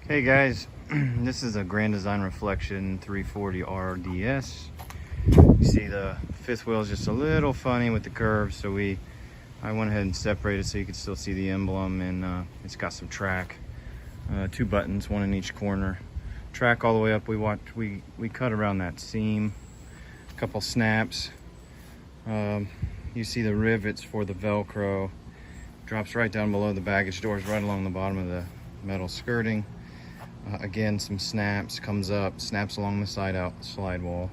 Hey guys, this is a Grand Design Reflection 340 RDS. You see the fifth wheel is just a little funny with the curves, so I went ahead and separated so you could still see the emblem, and it's got some track, two buttons, one in each corner. Track all the way up. We cut around that seam, a couple snaps. You see the rivets for the Velcro. Drops right down below the baggage doors, right along the bottom of the metal skirting. Again, some snaps, comes up, snaps along the slide wall.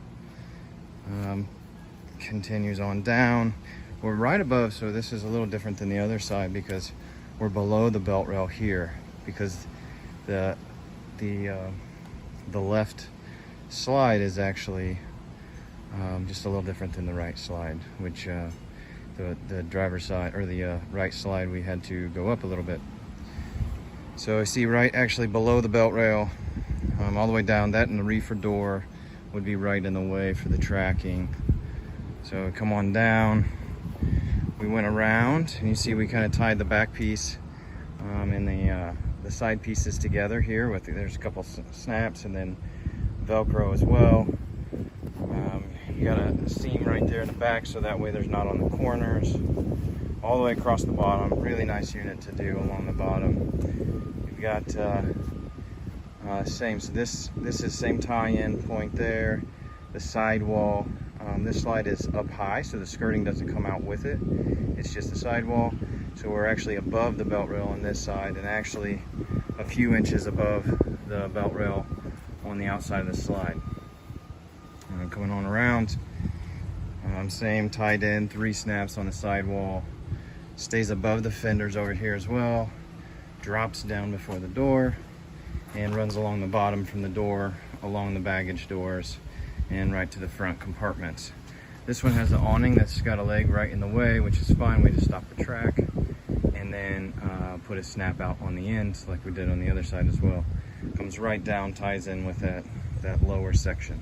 Continues on down. We're right above, so this is a little different than the other side because we're below the belt rail here, because the left slide is actually just a little different than the right slide, which the driver's side, or the right slide, we had to go up a little bit. So I see right actually below the belt rail, all the way down, that and the reefer door would be right in the way for the tracking. So come on down, we went around, and you see we kind of tied the back piece and the side pieces together here with, there's a couple snaps and then Velcro as well. You got a seam right there in the back, so that way there's not on the corners. All the way across the bottom, really nice unit to do along the bottom. You've got same, so this is same tie-in point there. The sidewall, this slide is up high, so the skirting doesn't come out with it. It's just the sidewall. So we're actually above the belt rail on this side, and actually a few inches above the belt rail on the outside of the slide. Coming on around, same tied in, 3 snaps on the sidewall. Stays above the fenders over here as well. Drops down before the door and runs along the bottom from the door, along the baggage doors, and right to the front compartments. This one has the awning that's got a leg right in the way, which is fine. We just stop the track and then put a snap out on the ends like we did on the other side as well. Comes right down, ties in with that lower section.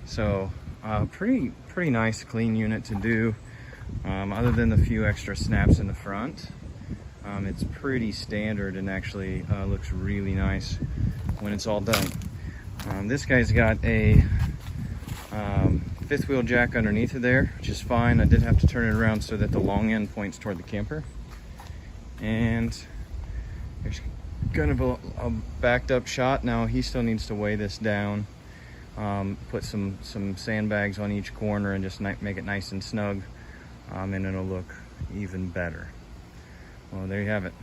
So pretty nice, clean unit to do. Other than the few extra snaps in the front, it's pretty standard, and actually looks really nice when it's all done. This guy's got a fifth wheel jack underneath of there, which is fine. I did have to turn it around so that the long end points toward the camper. And there's kind of a backed up shot. Now he still needs to weigh this down, put some sandbags on each corner and just make it nice and snug, and it'll look even better. Well, there you have it.